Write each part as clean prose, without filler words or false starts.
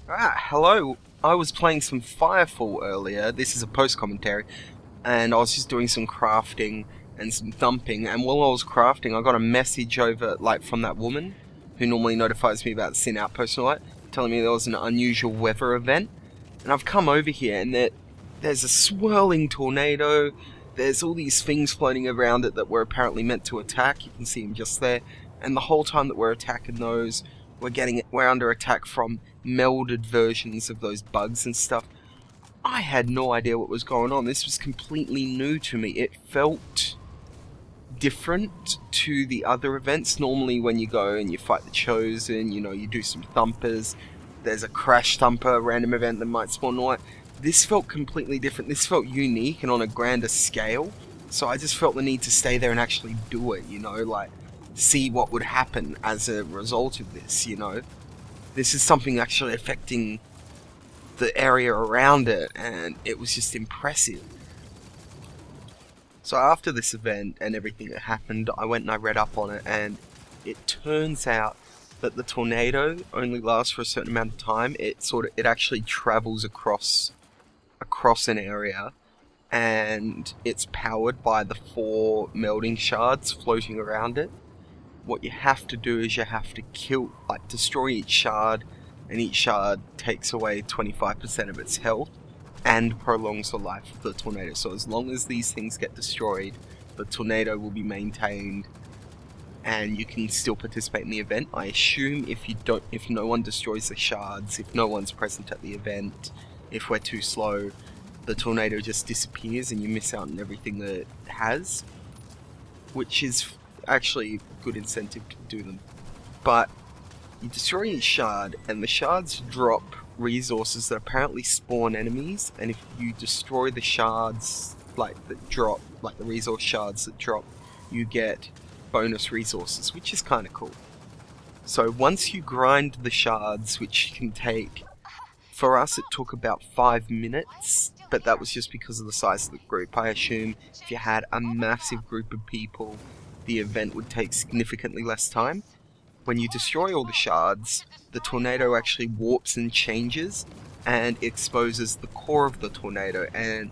Hello. I was playing some Firefall earlier. This is a post-commentary, and I was just doing some crafting and some thumping, and while I was crafting, I got a message over, from that woman who normally notifies me about the Sin Outpost and all that, telling me there was an unusual weather event, and I've come over here, and there's a swirling tornado, there's all these things floating around it that we're apparently meant to attack. You can see them just there, and the whole time that we're attacking those, we're under attack from melded versions of those bugs and stuff. I had no idea what was going on. This was completely new to me. It felt different to the other events. Normally when you go and you fight the Chosen, you do some thumpers, there's a crash thumper random event that might spawn all that. This felt completely different. This felt unique and on a grander scale, so I just felt the need to stay there and actually do it, see what would happen as a result of this. This is something actually affecting the area around it, and it was just impressive. So after this event and everything that happened, I went and I read up on it, and it turns out that the tornado only lasts for a certain amount of time. It actually travels across an area, and it's powered by the 4 melding shards floating around it. What you have to do is you have to destroy each shard, and each shard takes away 25% of its health and prolongs the life of the tornado. So as long as these things get destroyed, the tornado will be maintained and you can still participate in the event. I assume if no one destroys the shards, if no one's present at the event, if we're too slow, the tornado just disappears and you miss out on everything that it has, which is actually good incentive to do them. But you destroy each shard, and the shards drop resources that apparently spawn enemies, and if you destroy the shards the resource shards that drop, you get bonus resources, which is kind of cool. So once you grind the shards, which can take, for us it took about 5 minutes, but that was just because of the size of the group. I assume if you had a massive group of people, the event would take significantly less time. When you destroy all the shards, the tornado actually warps and changes and exposes the core of the tornado, and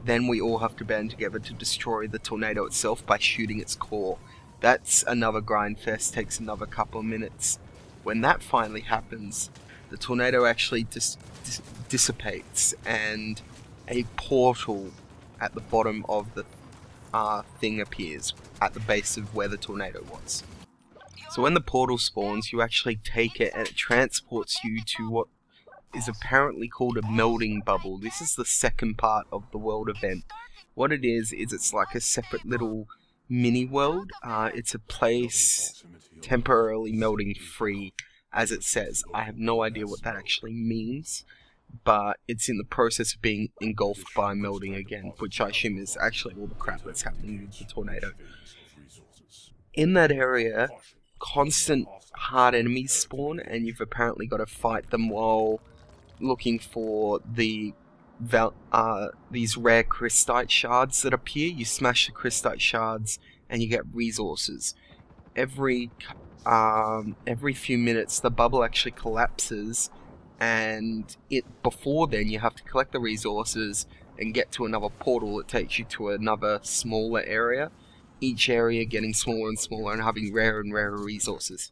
then we all have to band together to destroy the tornado itself by shooting its core. That's another grind fest, takes another couple of minutes. When that finally happens, the tornado actually dissipates, and a portal at the bottom of the thing appears at the base of where the tornado was. So when the portal spawns, you actually take it and it transports you to what is apparently called a melding bubble. This is the second part of the world event. What it is it's like a separate little mini world. It's a place temporarily melding free, as it says. I have no idea what that actually means, but it's in the process of being engulfed by melding again, which I assume is actually all the crap that's happening with the tornado. In that area, constant hard enemies spawn, and you've apparently got to fight them while looking for these rare crystite shards that appear. You smash the crystite shards and you get resources. Every few minutes the bubble actually collapses, and before then you have to collect the resources and get to another portal that takes you to another smaller area, each area getting smaller and smaller and having rarer and rarer resources.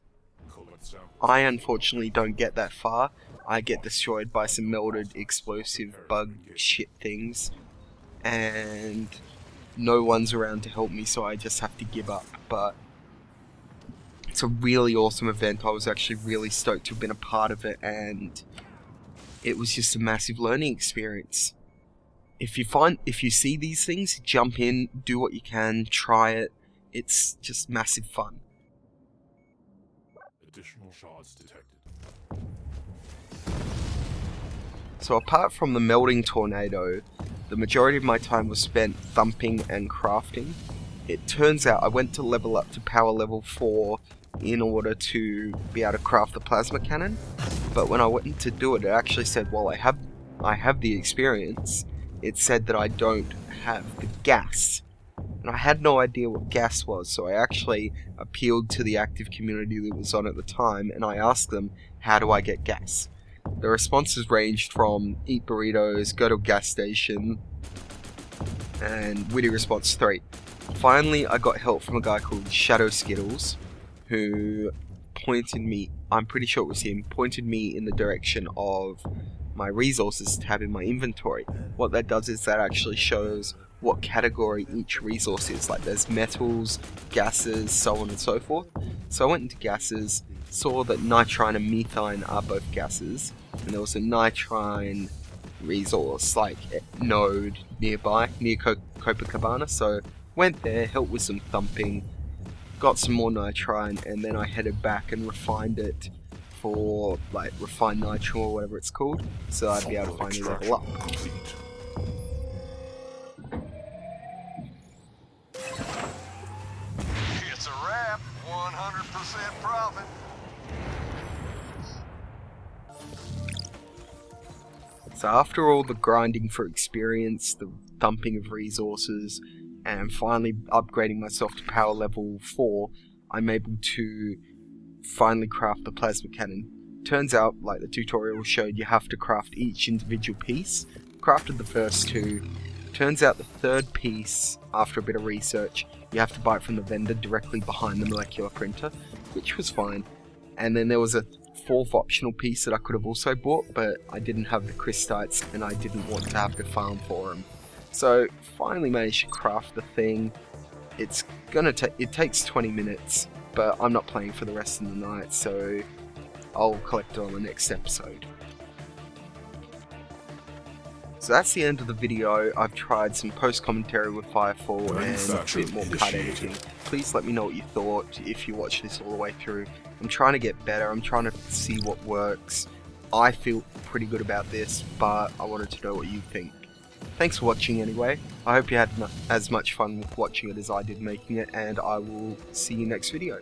I unfortunately don't get that far. I get destroyed by some melded explosive bug shit things, and no one's around to help me, so I just have to give up. But it's a really awesome event. I was actually really stoked to have been a part of it, and it was just a massive learning experience. If you see these things, jump in, do what you can, try it. It's just massive fun. Additional shards detected. So apart from the melding tornado, the majority of my time was spent thumping and crafting. It turns out I went to level up to power level 4 in order to be able to craft the plasma cannon, but when I went to do it, it actually said, well, I have the experience. It said that I don't have the gas, and I had no idea what gas was, so I actually appealed to the active community that was on at the time, and I asked them, how do I get gas? The responses ranged from eat burritos, go to a gas station, and witty response 3. Finally, I got help from a guy called Shadow Skittles, who pointed me, I'm pretty sure it was him, pointed me in the direction of my resources tab in my inventory. What that does is that actually shows what category each resource is. Like there's metals, gases, so on and so forth. So I went into gases, saw that nitrine and methane are both gases, and there was a nitrine resource, like node nearby, near Copacabana, so went there, helped with some thumping, got some more nitrine, and then I headed back and refined it for like refined nitro or whatever it's called, so I'd be able to finally level up. It's a wrap, 100% profit. So after all the grinding for experience, the thumping of resources, and finally upgrading myself to power level 4, I'm able to finally craft the plasma cannon. Turns out, like the tutorial showed, you have to craft each individual piece. Crafted the first 2. Turns out the third piece, after a bit of research, you have to buy it from the vendor directly behind the molecular printer, which was fine. And then there was a 4th optional piece that I could have also bought, but I didn't have the crystites and I didn't want to have to farm for them. So finally managed to craft the thing. It takes 20 minutes, but I'm not playing for the rest of the night, so I'll collect it on the next episode. So that's the end of the video. I've tried some post-commentary with Firefall and a bit more cut editing. Please let me know what you thought if you watch this all the way through. I'm trying to get better, I'm trying to see what works. I feel pretty good about this, but I wanted to know what you think. Thanks for watching anyway. I hope you had as much fun watching it as I did making it, and I will see you next video.